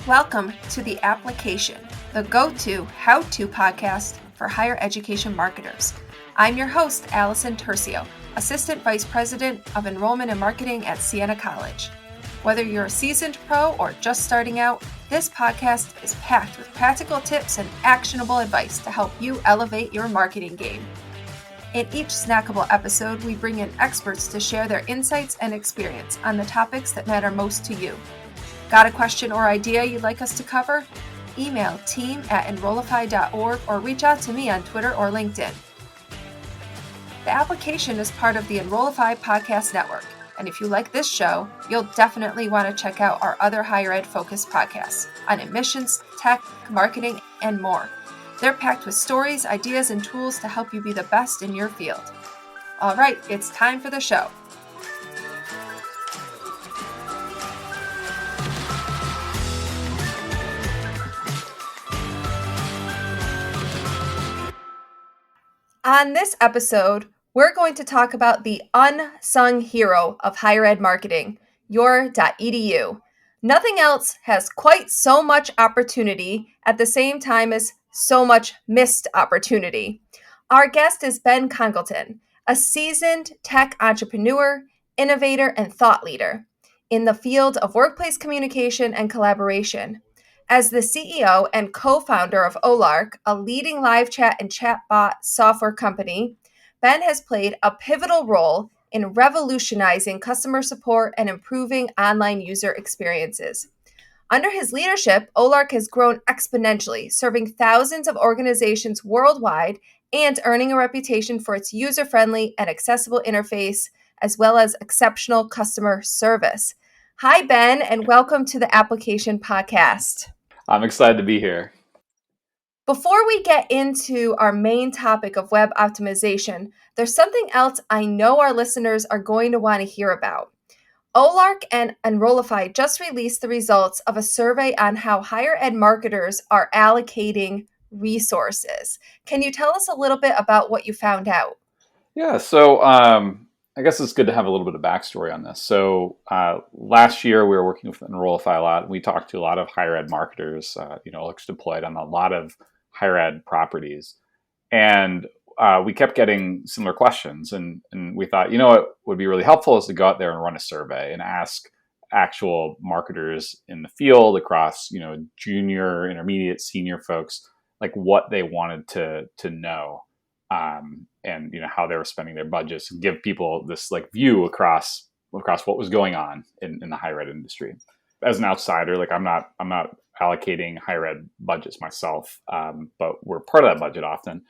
Welcome to The Application, the go-to how-to podcast for higher education marketers. I'm your host, Allison Turcio, Assistant Vice President of Enrollment and Marketing at Siena College. Whether you're a seasoned pro or just starting out, this podcast is packed with practical tips and actionable advice to help you elevate your marketing game. In each snackable episode, we bring in experts to share their insights and experience on the topics that matter most to you. Got a question or idea you'd like us to cover? Email team@enrollify.org or reach out to me on Twitter or LinkedIn. The Application is part of the Enrollify podcast network, and if you like this show, you'll definitely want to check out our other higher ed focused podcasts on admissions, tech, marketing, and more. They're packed with stories, ideas, and tools to help you be the best in your field. All right, it's time for the show. On this episode, we're going to talk about the unsung hero of higher ed marketing, your.edu. Nothing else has quite so much opportunity at the same time as so much missed opportunity. Our guest is Ben Congleton, a seasoned tech entrepreneur, innovator, and thought leader in the field of workplace communication and collaboration. As the CEO and co-founder of Olark, a leading live chat and chatbot software company, Ben has played a pivotal role in revolutionizing customer support and improving online user experiences. Under his leadership, Olark has grown exponentially, serving thousands of organizations worldwide and earning a reputation for its user-friendly and accessible interface, as well as exceptional customer service. Hi, Ben, and welcome to the Application Podcast. I'm excited to be here. Before we get into our main topic of web optimization, there's something else I know our listeners are going to want to hear about. Olark and Enrollify just released the results of a survey on how higher ed marketers are allocating resources. Can you tell us a little bit about what you found out? Yeah, so I guess it's good to have a little bit of backstory on this. So last year we were working with Enrollify a lot, and we talked to a lot of higher ed marketers. Olark's deployed on a lot of higher ed properties, and we kept getting similar questions. And we thought, what would be really helpful is to go out there and run a survey and ask actual marketers in the field across, junior, intermediate, senior folks, like what they wanted to know. And how they were spending their budgets, and give people this view across what was going on in the higher ed industry. As an outsider, I'm not allocating higher ed budgets myself, but we're part of that budget often.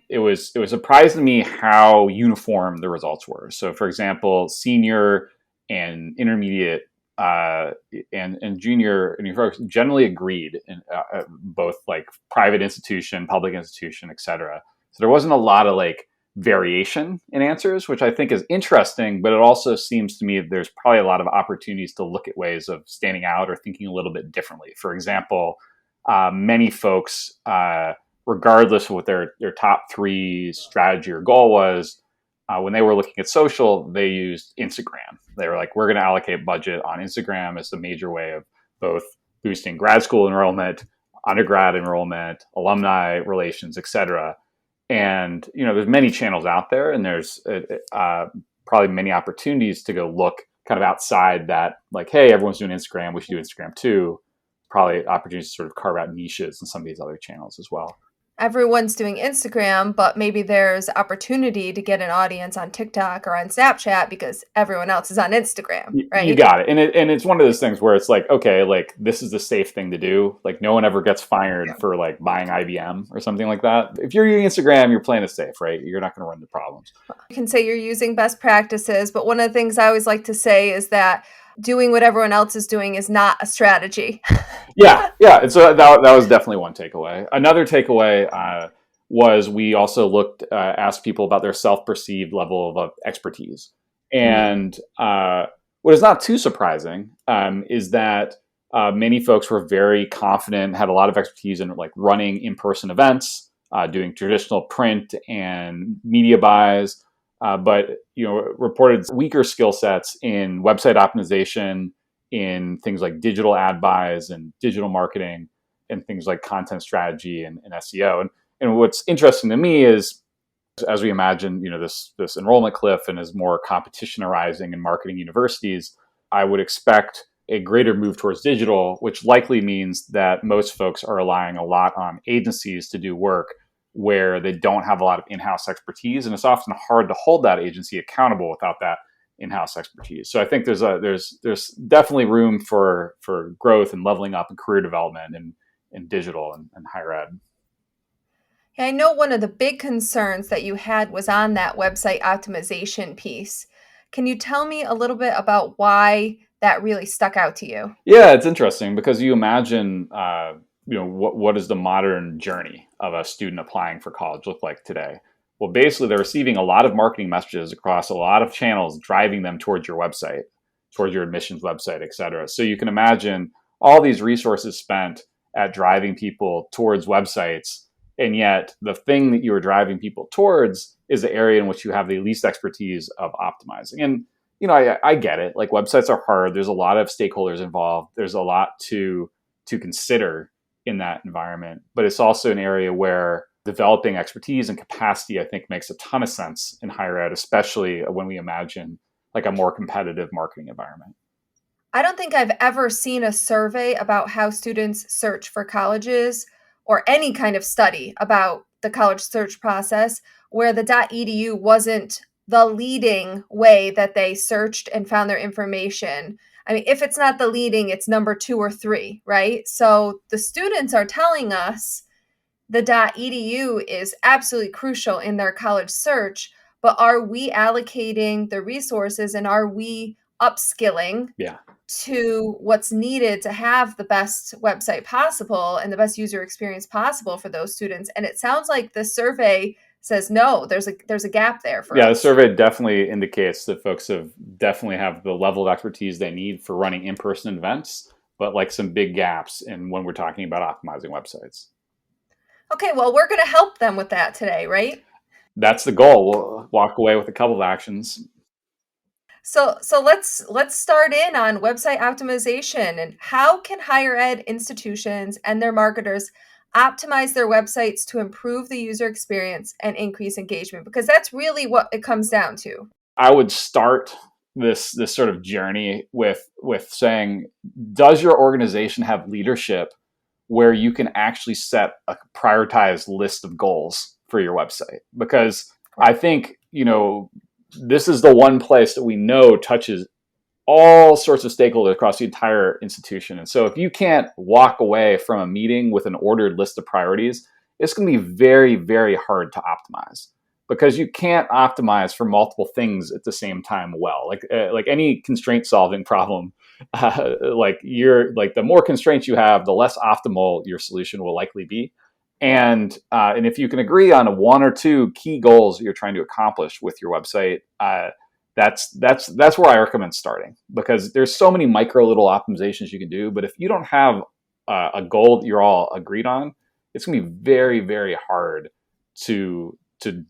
It was surprising to me how uniform the results were. So, for example, senior and intermediate and junior and folks generally agreed in both private institution, public institution, et cetera. So there wasn't a lot of variation in answers, which I think is interesting, but it also seems to me that there's probably a lot of opportunities to look at ways of standing out or thinking a little bit differently. For example, many folks, regardless of what their top three strategy or goal was, when they were looking at social, they used Instagram. They were we're going to allocate budget on Instagram as the major way of both boosting grad school enrollment, undergrad enrollment, alumni relations, et cetera. And, there's many channels out there, and there's probably many opportunities to go look kind of outside that, hey, everyone's doing Instagram, we should do Instagram too. Probably opportunities to sort of carve out niches in some of these other channels as well. Everyone's doing Instagram, but maybe there's opportunity to get an audience on TikTok or on Snapchat because everyone else is on Instagram, right? You got it. And it's one of those things where it's okay, this is the safe thing to do. No one ever gets fired for buying IBM or something like that. If you're using Instagram, you're playing it safe, right? You're not going to run into problems. You can say you're using best practices, but one of the things I always like to say is that doing what everyone else is doing is not a strategy. Yeah. And so that was definitely one takeaway. Another takeaway was we also asked people about their self-perceived level of expertise. And what is not too surprising is that many folks were very confident, had a lot of expertise in running in-person events, doing traditional print and media buys, but reported weaker skill sets in website optimization in things like digital ad buys and digital marketing and things like content strategy and SEO. And what's interesting to me is, as we imagine, this enrollment cliff and as more competition arising in marketing universities, I would expect a greater move towards digital, which likely means that most folks are relying a lot on agencies to do work where they don't have a lot of in-house expertise, and it's often hard to hold that agency accountable without that in-house expertise. So I think there's definitely room for growth and leveling up and career development in digital and higher ed. I know one of the big concerns that you had was on that website optimization piece. Can you tell me a little bit about why that really stuck out to you? Yeah, it's interesting because you imagine, what is the modern journey of a student applying for college look like today? Well, basically, they're receiving a lot of marketing messages across a lot of channels driving them towards your website, towards your admissions website, et cetera. So you can imagine all these resources spent at driving people towards websites, and yet the thing that you are driving people towards is the area in which you have the least expertise of optimizing. And I get it. Like, websites are hard. There's a lot of stakeholders involved. There's a lot to consider in that environment. But it's also an area where developing expertise and capacity, I think, makes a ton of sense in higher ed, especially when we imagine like a more competitive marketing environment. I don't think I've ever seen a survey about how students search for colleges or any kind of study about the college search process where the .edu wasn't the leading way that they searched and found their information. I mean, if it's not the leading, it's number 2 or 3, right? So the students are telling us the .edu is absolutely crucial in their college search, but are we allocating the resources and are we upskilling Yeah. to what's needed to have the best website possible and the best user experience possible for those students? And it sounds like the survey says no, there's a gap there for Yeah, the us. survey definitely indicates that folks definitely have the level of expertise they need for running in-person events, but like some big gaps in when we're talking about optimizing websites. Okay, well, we're going to help them with that today, right? That's the goal. We'll walk away with a couple of actions. So let's start in on website optimization and how can higher ed institutions and their marketers optimize their websites to improve the user experience and increase engagement, because that's really what it comes down to. I would start this sort of journey with saying, does your organization have leadership where you can actually set a prioritized list of goals for your website? Because I think, this is the one place that we know touches all sorts of stakeholders across the entire institution. And so if you can't walk away from a meeting with an ordered list of priorities, it's going to be very, very hard to optimize, because you can't optimize for multiple things at the same time well. Like any constraint solving problem, the more constraints you have, the less optimal your solution will likely be. And if you can agree on one or two key goals that you're trying to accomplish with your website, that's where I recommend starting, because there's so many micro little optimizations you can do. But if you don't have a goal that you're all agreed on, it's going to be very, very hard to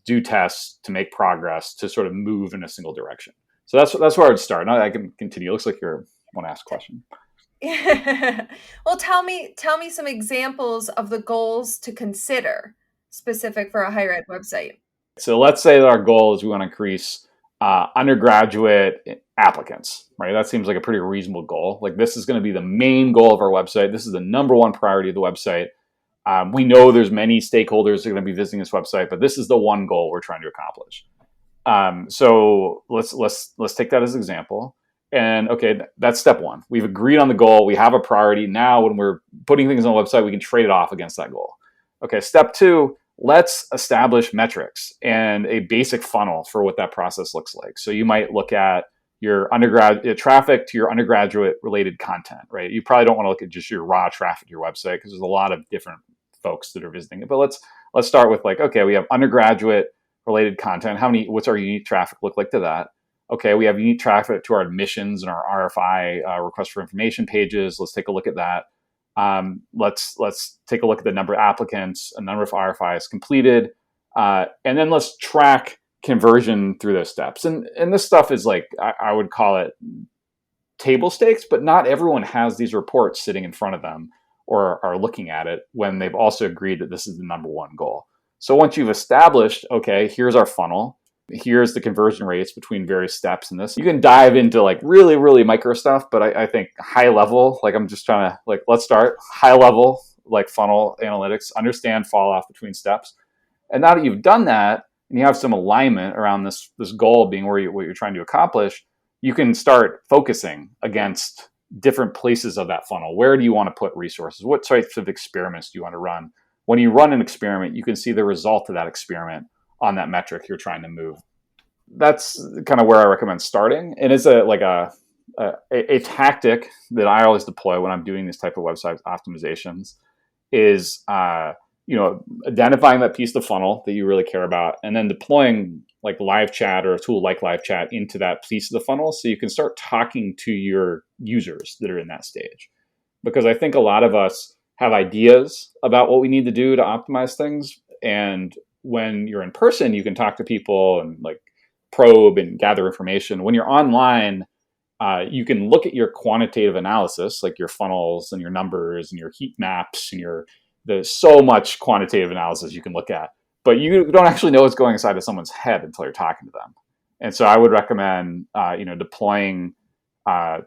do tests, to make progress, to sort of move in a single direction. So that's where I would start. Now I can continue. It looks like you want to ask a question. Well, tell me some examples of the goals to consider specific for a higher ed website. So let's say that our goal is we want to increase undergraduate applicants, right? That seems like a pretty reasonable goal. Like, this is going to be the main goal of our website. This is the number one priority of the website. We know there's many stakeholders that are going to be visiting this website, but this is the one goal we're trying to accomplish. So let's take that as an example. And okay, that's step one. We've agreed on the goal. We have a priority. Now, when we're putting things on the website, we can trade it off against that goal. Okay, step two, let's establish metrics and a basic funnel for what that process looks like. So you might look at your undergrad traffic to your undergraduate related content, right? You probably don't want to look at just your raw traffic to your website, because there's a lot of different folks that are visiting it. But let's start with, like, okay, we have undergraduate related content. What's our unique traffic look like to that? Okay, we have unique traffic to our admissions and our RFI request for information pages. Let's take a look at that. Let's take a look at the number of applicants, a number of RFIs completed, and then let's track conversion through those steps. And this stuff is, like, I would call it table stakes, but not everyone has these reports sitting in front of them or are looking at it when they've also agreed that this is the number one goal. So once you've established, okay, here's our funnel, here's the conversion rates between various steps in this, you can dive into like really, really micro stuff. But I think high level, like I'm just trying to like, let's start high level, like funnel analytics, understand fall off between steps. And now that you've done that and you have some alignment around this goal being what you're trying to accomplish, you can start focusing against different places of that funnel. Where do you want to put resources? What types of experiments do you want to run? When you run an experiment, you can see the result of that experiment on that metric you're trying to move. That's kind of where I recommend starting. And it's a tactic that I always deploy when I'm doing this type of website optimizations is identifying that piece of the funnel that you really care about, and then deploying like live chat or a tool like live chat into that piece of the funnel so you can start talking to your users that are in that stage. Because I think a lot of us have ideas about what we need to do to optimize things. And when you're in person, you can talk to people and like probe and gather information. When you're online, you can look at your quantitative analysis, like your funnels and your numbers and your heat maps and there's so much quantitative analysis you can look at, but you don't actually know what's going inside of someone's head until you're talking to them. And so I would recommend, deploying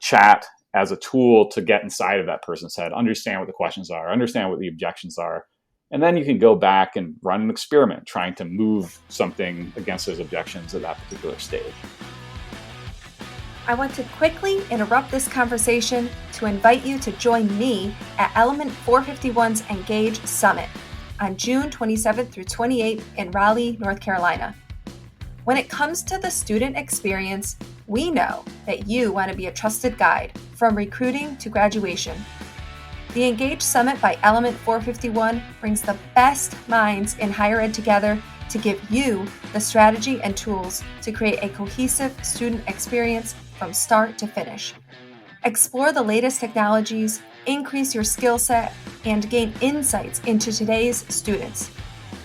chat as a tool to get inside of that person's head, understand what the questions are, understand what the objections are. And then you can go back and run an experiment trying to move something against those objections at that particular stage. I want to quickly interrupt this conversation to invite you to join me at Element 451's Engage Summit on June 27th through 28th in Raleigh, North Carolina. When it comes to the student experience, we know that you want to be a trusted guide from recruiting to graduation. The Engage Summit by Element 451 brings the best minds in higher ed together to give you the strategy and tools to create a cohesive student experience from start to finish. Explore the latest technologies, increase your skill set, and gain insights into today's students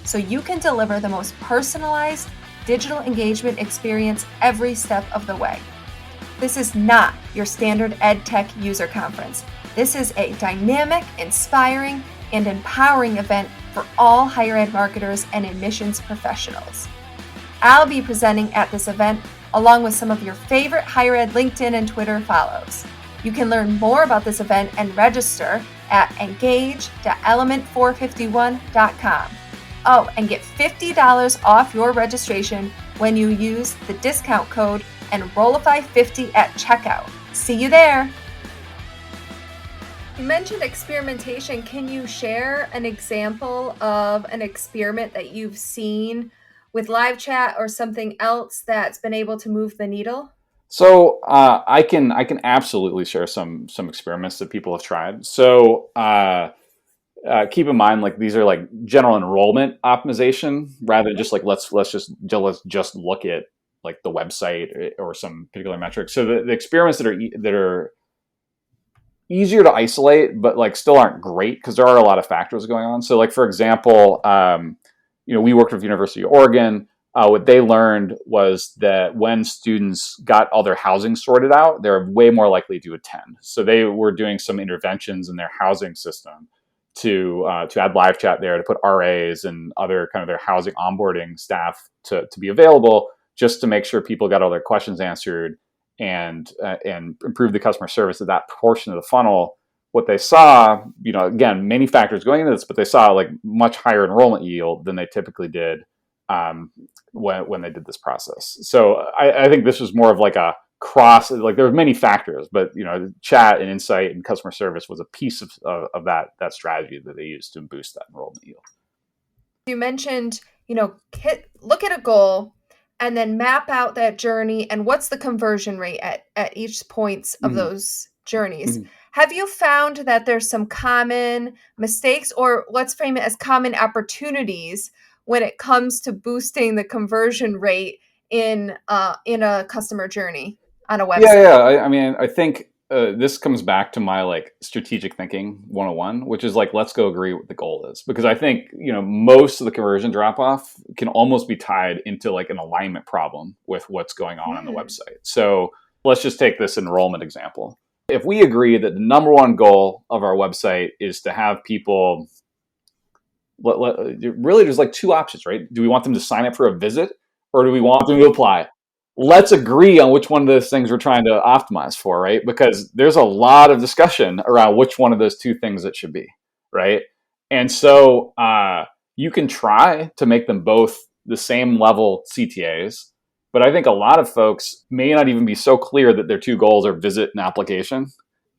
so you can deliver the most personalized digital engagement experience every step of the way. This is not your standard EdTech user conference. This is a dynamic, inspiring, and empowering event for all higher ed marketers and admissions professionals. I'll be presenting at this event along with some of your favorite higher ed LinkedIn and Twitter follows. You can learn more about this event and register at engage.element451.com. Oh, and get $50 off your registration when you use the discount code Enrollify50 at checkout. See you there. You mentioned experimentation. Can you share an example of an experiment that you've seen with live chat or something else that's been able to move the needle? So I can absolutely share some experiments that people have tried. So keep in mind, like these are like general enrollment optimization rather than just like let's just look at like the website or some particular metric. So the experiments that are easier to isolate, but like still aren't great because there are a lot of factors going on. So like, for example, we worked with University of Oregon. What they learned was that when students got all their housing sorted out, they're way more likely to attend. So they were doing some interventions in their housing system to add live chat there, to put RAs and other kind of their housing onboarding staff to be available, just to make sure people got all their questions answered and improve the customer service of that portion of the funnel. What they saw, again, many factors going into this, but they saw like much higher enrollment yield than they typically did when they did this process. So I think this was more of like a cross, like there were many factors, but chat and insight and customer service was a piece of that strategy that they used to boost that enrollment yield. You mentioned, look at a goal and then map out that journey and what's the conversion rate at each points of those journeys. Have you found that there's some common mistakes, or let's frame it as common opportunities when it comes to boosting the conversion rate in a customer journey on a website? Yeah. I think this comes back to my like strategic thinking 101, which is like, let's go agree what the goal is. Because I think, most of the conversion drop off can almost be tied into like an alignment problem with what's going on the website. So Let's just take this enrollment example. If we agree that the number one goal of our website is to have people, really there's like two options, right? Do we want them to sign up for a visit, or do we want them to apply? Let's agree on which one of those things we're trying to optimize for, right? Because there's a lot of discussion around which one of those two things it should be, right? And so you can try to make them both the same level CTAs, but I think a lot of folks may not even be so clear that their two goals are visit and application.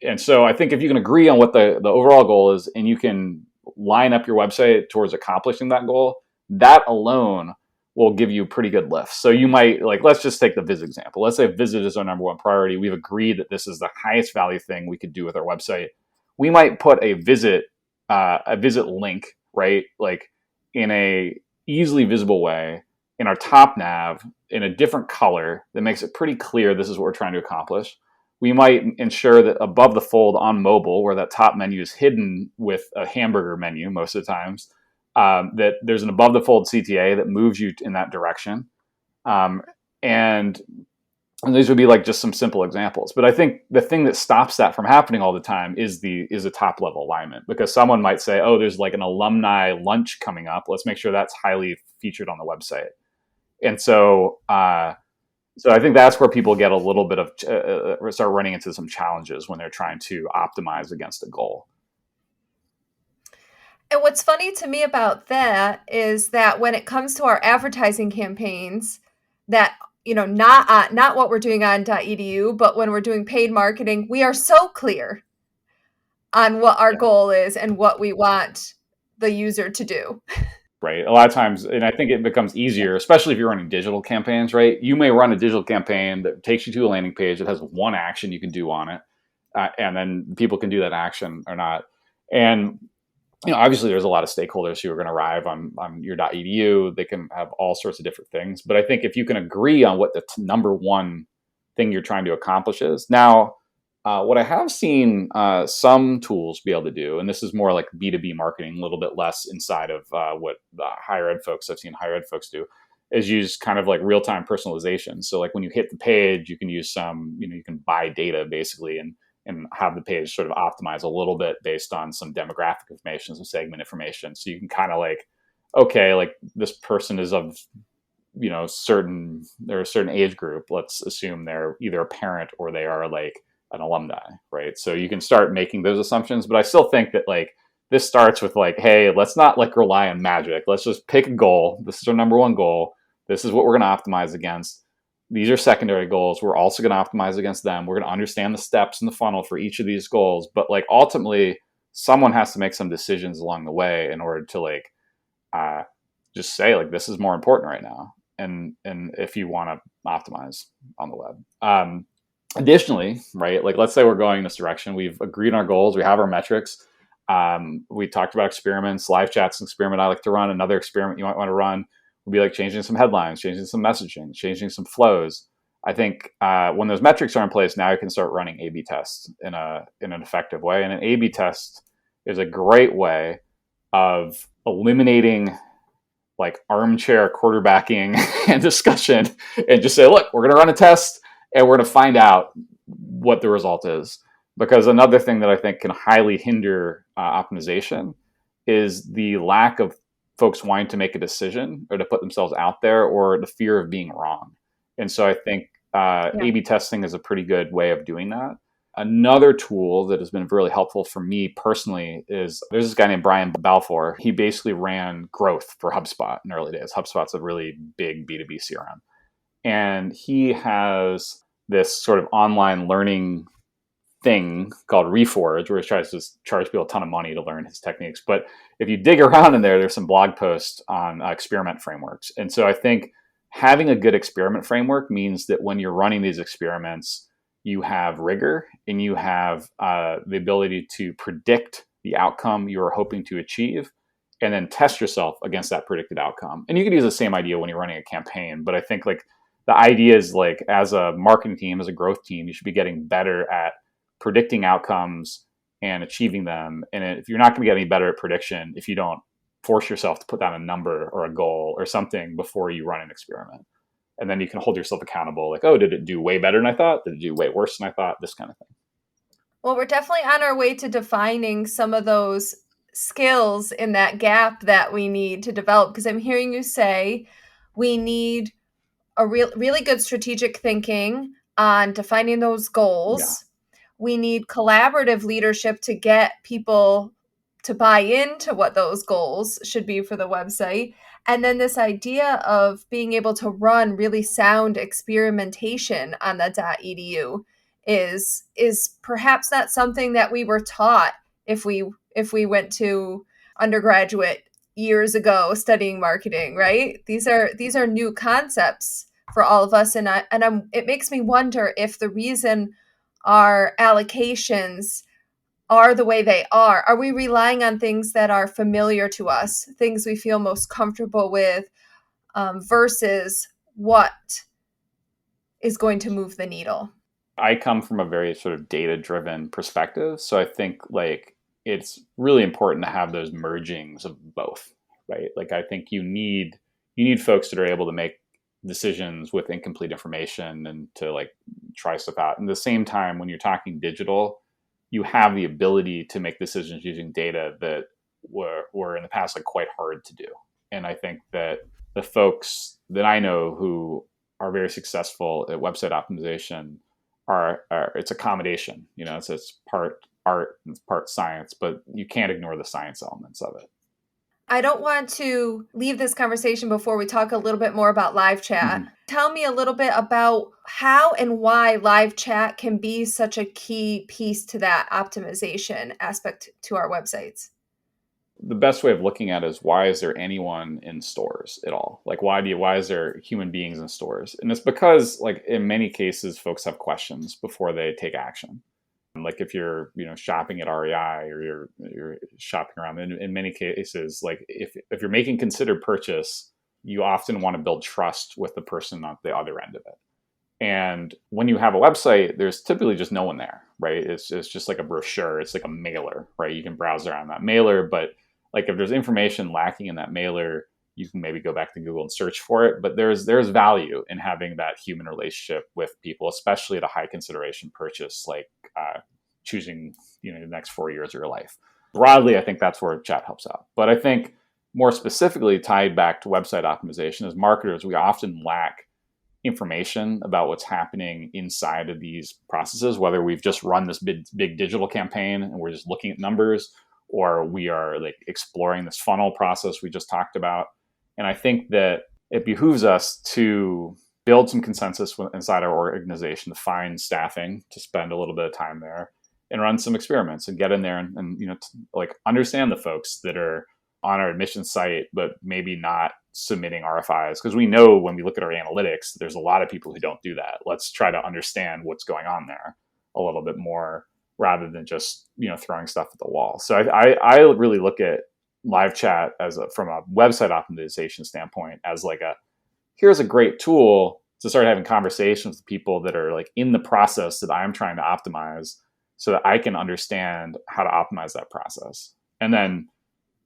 And so I think if you can agree on what the overall goal is, and you can line up your website towards accomplishing that goal, that alone will give you pretty good lift. So you might, like, let's just take the visit example. Let's say visit is our number one priority. We've agreed that this is the highest value thing we could do with our website. We might put a visit link, right? Like in a easily visible way in our top nav in a different color that makes it pretty clear this is what we're trying to accomplish. We might ensure that above the fold on mobile, where that top menu is hidden with a hamburger menu most of the times, that there's an above the fold CTA that moves you in that direction. Um, and, and these would be like just some simple examples. But I think the thing that stops that from happening all the time is the top level alignment, because someone might say, oh, there's like an alumni lunch coming up. Let's make sure that's highly featured on the website. And so I think that's where people get a little bit of start running into some challenges when they're trying to optimize against a goal. And what's funny to me about that is that when it comes to our advertising campaigns, that not what we're doing on .edu, but when we're doing paid marketing, we are so clear on what our goal is and what we want the user to do. Right. A lot of times, and I think it becomes easier, especially if you're running digital campaigns, right? You may run a digital campaign that takes you to a landing page that has one action you can do on it, and then people can do that action or not. And obviously there's a lot of stakeholders who are going to arrive on your .edu. They can have all sorts of different things. But I think if you can agree on what the number one thing you're trying to accomplish is. Now, what I have seen some tools be able to do, and this is more like B2B marketing, a little bit less inside of what higher ed folks, I've seen higher ed folks do, is use kind of like real-time personalization. So like when you hit the page, you can use some, you can buy data basically and have the page sort of optimize a little bit based on some demographic information, some segment information. So you can kind of like, okay, like this person is of, they're a certain age group. Let's assume they're either a parent or they are like an alumni, right? So you can start making those assumptions, but I still think that like this starts with like, hey, let's not like rely on magic. Let's just pick a goal. This is our number one goal. This is what we're going to optimize against. These are secondary goals. We're also going to optimize against them. We're going to understand the steps in the funnel for each of these goals. But like ultimately, someone has to make some decisions along the way in order to like just say like this is more important right now. And if you want to optimize on the web. Additionally, right, like let's say we're going this direction. We've agreed on our goals. We have our metrics. We talked about experiments. Live chat's an experiment I like to run. Another experiment you might want to run would be like changing some headlines, changing some messaging, changing some flows. I think when those metrics are in place, now you can start running A/B tests in an effective way. And an A/B test is a great way of eliminating like armchair quarterbacking and discussion, and just say, look, we're going to run a test and we're going to find out what the result is. Because another thing that I think can highly hinder optimization is the lack of folks wanting to make a decision or to put themselves out there, or the fear of being wrong. And so I think A/B testing is a pretty good way of doing that. Another tool that has been really helpful for me personally is there's this guy named Brian Balfour. He basically ran growth for HubSpot in the early days. HubSpot's a really big B2B CRM. And he has this sort of online learning thing called Reforge, where he tries to charge people a ton of money to learn his techniques. But if you dig around in there, there's some blog posts on experiment frameworks. And so I think having a good experiment framework means that when you're running these experiments, you have rigor and you have the ability to predict the outcome you're hoping to achieve, and then test yourself against that predicted outcome. And you can use the same idea when you're running a campaign. But I think like the idea is like as a marketing team, as a growth team, you should be getting better at predicting outcomes and achieving them. And if you're not going to get any better at prediction if you don't force yourself to put down a number or a goal or something before you run an experiment. And then you can hold yourself accountable, like, oh, did it do way better than I thought? Did it do way worse than I thought? This kind of thing. Well, we're definitely on our way to defining some of those skills in that gap that we need to develop, because I'm hearing you say we need a really good strategic thinking on defining those Yeah. goals. We need collaborative leadership to get people to buy into what those goals should be for the website. And then this idea of being able to run really sound experimentation on the .edu is perhaps not something that we were taught if we went to undergraduate years ago studying marketing, right? These are new concepts for all of us, and it makes me wonder if the reason our allocations are the way they are we relying on things that are familiar to us, things we feel most comfortable with, versus what is going to move the needle? I come from a very sort of data driven perspective. So I think like it's really important to have those mergings of both, right? Like I think you need folks that are able to make decisions with incomplete information and to like try stuff out. And at the same time, when you're talking digital, you have the ability to make decisions using data that were in the past like quite hard to do. And I think that the folks that I know who are very successful at website optimization are it's accommodation. It's part art and it's part science, but you can't ignore the science elements of it. I don't want to leave this conversation before we talk a little bit more about live chat. Mm-hmm. Tell me a little bit about how and why live chat can be such a key piece to that optimization aspect to our websites. The best way of looking at it is, why is there anyone in stores at all? Like why is there human beings in stores? And it's because like in many cases folks have questions before they take action. Like if you're shopping at REI or you're shopping around, in many cases, like if you're making considered purchase, you often want to build trust with the person on the other end of it. And when you have a website, there's typically just no one there, right? It's just like a brochure. It's like a mailer, right? You can browse around that mailer, but like if there's information lacking in that mailer, you can maybe go back to Google and search for it. But there's value in having that human relationship with people, especially at a high consideration purchase, like choosing the next 4 years of your life. Broadly, I think that's where chat helps out. But I think more specifically tied back to website optimization, as marketers, we often lack information about what's happening inside of these processes, whether we've just run this big digital campaign and we're just looking at numbers, or we are like exploring this funnel process we just talked about. And I think that it behooves us to build some consensus inside our organization, to find staffing to spend a little bit of time there and run some experiments and get in there and like understand the folks that are on our admissions site, but maybe not submitting RFIs. Because we know when we look at our analytics, there's a lot of people who don't do that. Let's try to understand what's going on there a little bit more rather than just, throwing stuff at the wall. So I really look at live chat from a website optimization standpoint as like here's a great tool to start having conversations with people that are like in the process that I'm trying to optimize so that I can understand how to optimize that process. And then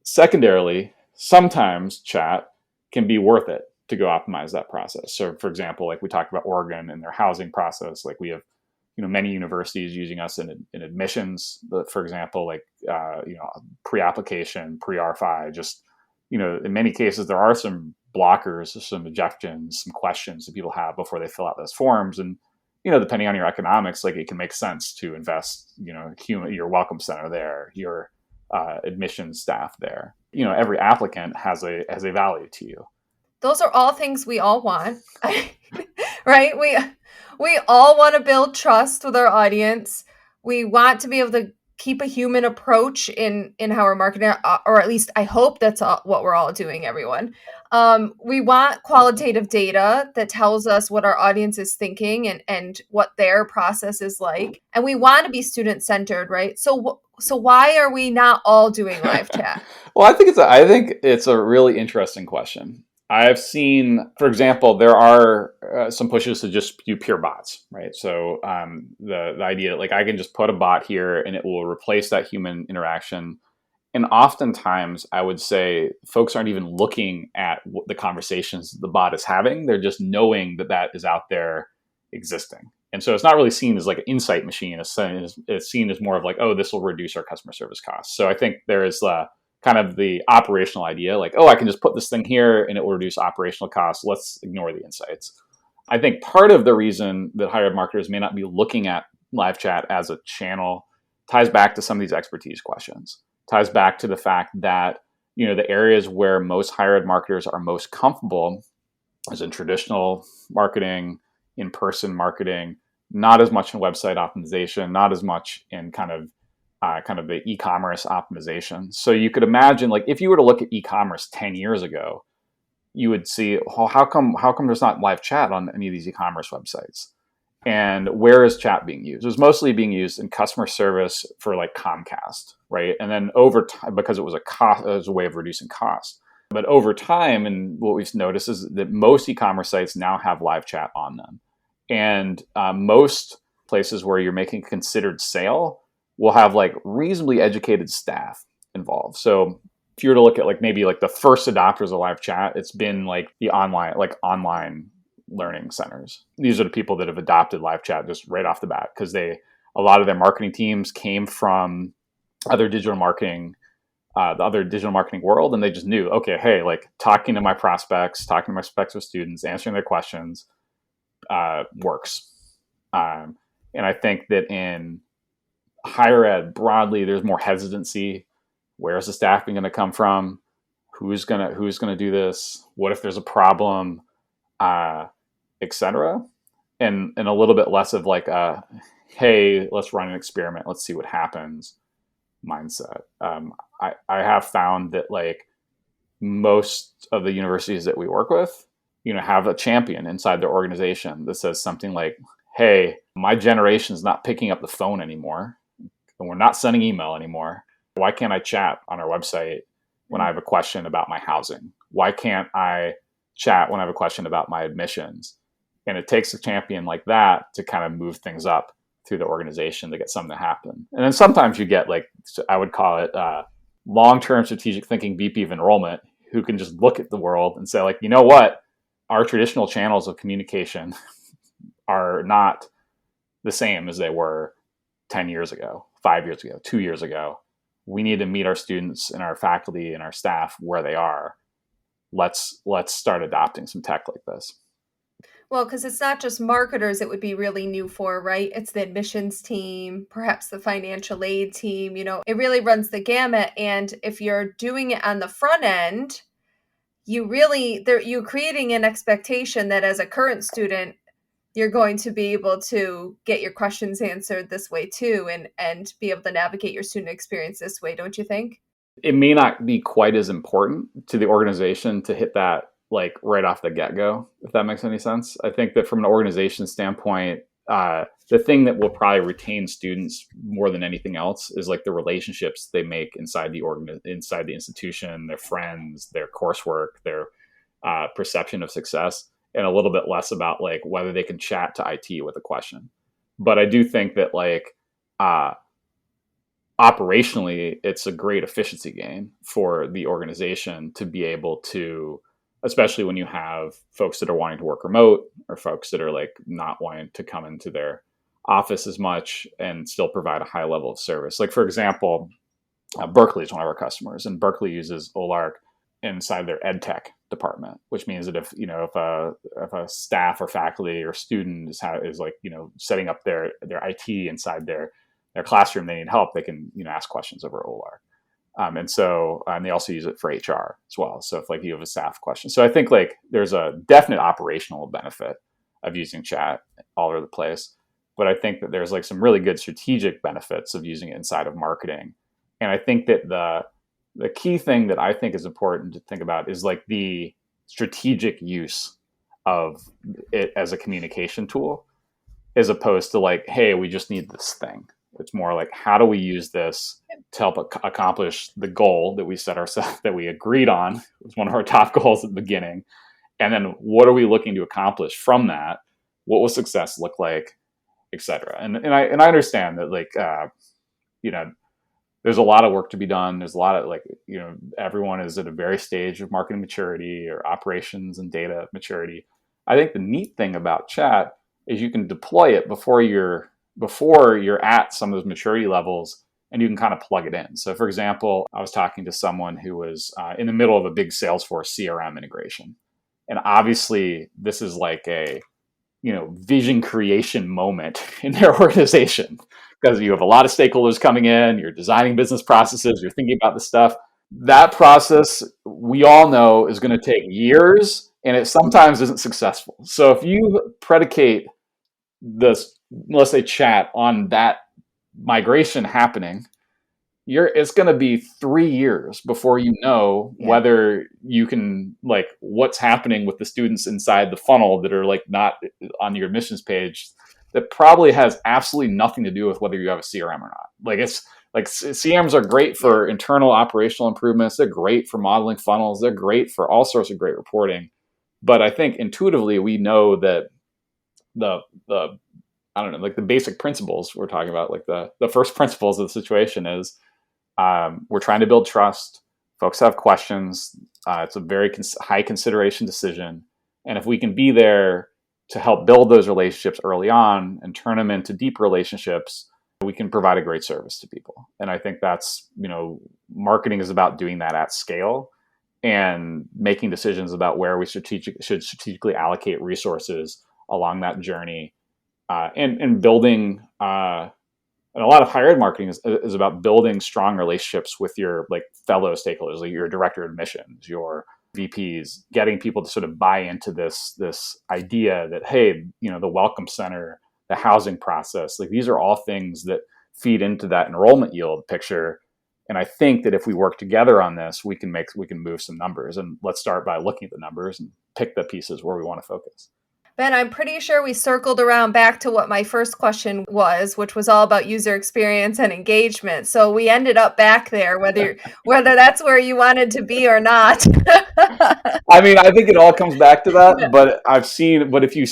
secondarily, sometimes chat can be worth it to go optimize that process. So for example, like we talked about Oregon and their housing process, like we have many universities using us in admissions, but for example, like pre-application, pre-RFI, just in many cases there are some blockers, some objections, some questions that people have before they fill out those forms. And depending on your economics, like it can make sense to invest your welcome center there, your admissions staff there. Every applicant has a value to you. Those are all things we all want. Right? We all want to build trust with our audience. We want to be able to keep a human approach in how we're marketing, or at least I hope that's what we're all doing, everyone. We want qualitative data that tells us what our audience is thinking and what their process is like. And we want to be student-centered, right? So why are we not all doing live chat? Well, I think it's a really interesting question. I've seen, for example, there are some pushes to just do pure bots, right? So the idea that like I can just put a bot here and it will replace that human interaction, And oftentimes, I would say folks aren't even looking at the conversations the bot is having. They're just knowing that that is out there existing. And so it's not really seen as like an insight machine. It's seen as more of like, oh, this will reduce our customer service costs. So I think there is kind of the operational idea, like, oh, I can just put this thing here and it will reduce operational costs. Let's ignore the insights. I think part of the reason that higher ed marketers may not be looking at live chat as a channel ties back to some of these expertise questions, ties back to the fact that, the areas where most higher ed marketers are most comfortable is in traditional marketing, in-person marketing, not as much in website optimization, not as much in kind of the e-commerce optimization. So you could imagine, like, if you were to look at e-commerce 10 years ago, you would see, well, how come there's not live chat on any of these e-commerce websites? And where is chat being used? It was mostly being used in customer service for like Comcast, right? And then over time, because it was a way of reducing cost. But over time, and what we've noticed is that most e-commerce sites now have live chat on them. And most places where you're making a considered sale will have like reasonably educated staff involved. So if you were to look at like maybe like the first adopters of live chat, it's been like the online learning centers. These are the people that have adopted live chat just right off the bat, because a lot of their marketing teams came from other digital marketing, the other digital marketing world, and they just knew, okay, hey, like talking to my prospects, talking to my prospective students, answering their questions works. And I think that in higher ed broadly, there's more hesitancy. Where's the staffing going to come from? Who's gonna do this? What if there's a problem? Etc. And a little bit less of like a, hey, let's run an experiment, let's see what happens mindset. I have found that like most of the universities that we work with, have a champion inside their organization that says something like, hey, my generation's not picking up the phone anymore, and we're not sending email anymore. Why can't I chat on our website when I have a question about my housing? Why can't I chat when I have a question about my admissions? And it takes a champion like that to kind of move things up through the organization to get something to happen. And then sometimes you get like, I would call it long-term strategic thinking VP of enrollment, who can just look at the world and say like, you know what? Our traditional channels of communication are not the same as they were 10 years ago, 5 years ago, 2 years ago. We need to meet our students and our faculty and our staff where they are. Let's start adopting some tech like this. Well, because it's not just marketers it would be really new for, right? It's the admissions team, perhaps the financial aid team, it really runs the gamut. And if you're doing it on the front end, you're creating an expectation that as a current student, you're going to be able to get your questions answered this way too, and be able to navigate your student experience this way, don't you think? It may not be quite as important to the organization to hit that like right off the get-go, if that makes any sense. I think that from an organization standpoint, the thing that will probably retain students more than anything else is like the relationships they make inside inside the institution, their friends, their coursework, their perception of success, and a little bit less about like whether they can chat to IT with a question. But I do think that like operationally, it's a great efficiency gain for the organization to be able to, especially when you have folks that are wanting to work remote or folks that are like not wanting to come into their office as much and still provide a high level of service. Like, for example, Berkeley is one of our customers, and Berkeley uses Olark inside their ed tech department, which means that if a staff or faculty or student is like setting up their IT inside their classroom, they need help, they can ask questions over Olark. And they also use it for HR as well. So if like you have a staff question, so I think like there's a definite operational benefit of using chat all over the place, but I think that there's like some really good strategic benefits of using it inside of marketing. And I think that the key thing that I think is important to think about is like the strategic use of it as a communication tool, as opposed to like, hey, we just need this thing. It's more like, how do we use this to help accomplish the goal that we set ourselves, that we agreed on? It was one of our top goals at the beginning. And then what are we looking to accomplish from that? What will success look like, et cetera? And I understand that like, there's a lot of work to be done. There's a lot of everyone is at a very stage of marketing maturity or operations and data maturity. I think the neat thing about chat is you can deploy it before you're at some of those maturity levels, and you can kind of plug it in. So for example, I was talking to someone who was in the middle of a big Salesforce CRM integration. And obviously this is like a, vision creation moment in their organization, because you have a lot of stakeholders coming in, you're designing business processes, you're thinking about the stuff. That process, we all know, is going to take years, and it sometimes isn't successful. So if you predicate this, let's say chat, on that migration happening, it's going to be 3 years before you know whether you can, like, what's happening with the students inside the funnel that are like not on your admissions page. That probably has absolutely nothing to do with whether you have a CRM or not. Like, it's like CRMs are great for internal operational improvements. They're great for modeling funnels. They're great for all sorts of great reporting. But I think intuitively we know that the I don't know, like the basic principles we're talking about, like the first principles of the situation is we're trying to build trust. Folks have questions. It's a very high consideration decision. And if we can be there to help build those relationships early on and turn them into deep relationships, we can provide a great service to people. And I think that's, marketing is about doing that at scale and making decisions about where we should strategically allocate resources along that journey, and building, and a lot of higher ed marketing is about building strong relationships with your fellow stakeholders, like your director of admissions, your VPs, getting people to sort of buy into this idea that, hey, the welcome center, the housing process, like these are all things that feed into that enrollment yield picture. And I think that if we work together on this, we can move some numbers. And let's start by looking at the numbers and pick the pieces where we want to focus. Ben, I'm pretty sure we circled around back to what my first question was, which was all about user experience and engagement. So we ended up back there, whether that's where you wanted to be or not. I mean, I think it all comes back to that. But if you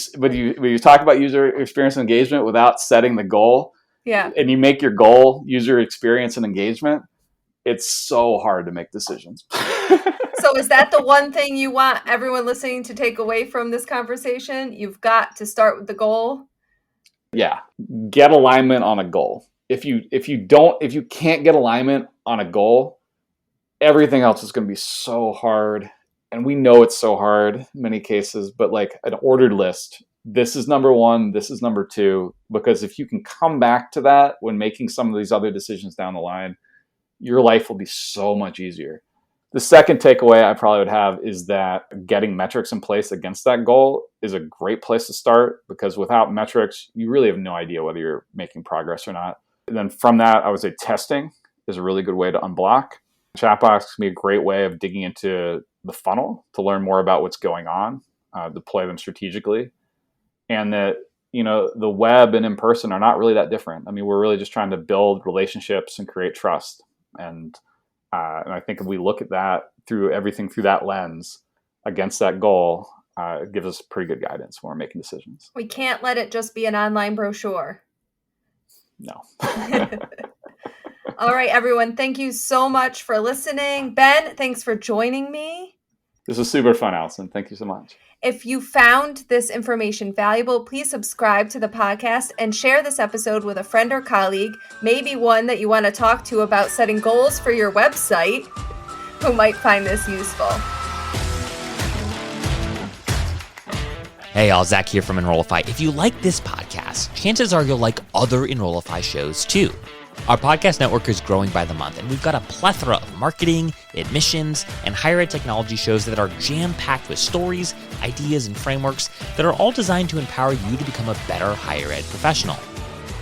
talk about user experience and engagement without setting the goal, and you make your goal user experience and engagement, it's so hard to make decisions. So is that the one thing you want everyone listening to take away from this conversation? You've got to start with the goal. Yeah. Get alignment on a goal. If you can't get alignment on a goal, everything else is going to be so hard. And we know it's so hard in many cases, but like an ordered list, this is number one, this is number two, because if you can come back to that when making some of these other decisions down the line, your life will be so much easier. The second takeaway I probably would have is that getting metrics in place against that goal is a great place to start, because without metrics, you really have no idea whether you're making progress or not. And then from that, I would say testing is a really good way to unblock. Chatbots can be a great way of digging into the funnel to learn more about what's going on, deploy them strategically. And that, the web and in person are not really that different. I mean, we're really just trying to build relationships and create trust. And I think if we look at that through that lens against that goal, it gives us pretty good guidance when we're making decisions. We can't let it just be an online brochure. No. All right, everyone. Thank you so much for listening. Ben, thanks for joining me. This was super fun, Allison. Thank you so much. If you found this information valuable, please subscribe to the podcast and share this episode with a friend or colleague, maybe one that you want to talk to about setting goals for your website, who might find this useful. Hey, all, Zach here from Enrollify. If you like this podcast, chances are you'll like other Enrollify shows too. Our podcast network is growing by the month, and we've got a plethora of marketing, admissions, and higher ed technology shows that are jam-packed with stories, ideas, and frameworks that are all designed to empower you to become a better higher ed professional.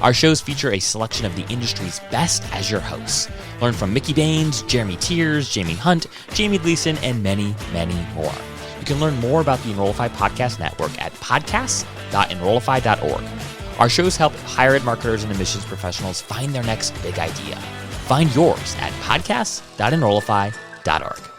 Our shows feature a selection of the industry's best as your hosts. Learn from Mickey Baines, Jeremy Tiers, Jaime Hunt, Jamie Gleason, and many, many more. You can learn more about the Enrollify Podcast Network at podcasts.enrollify.org. Our shows help higher ed marketers and admissions professionals find their next big idea. Find yours at podcasts.enrollify.org.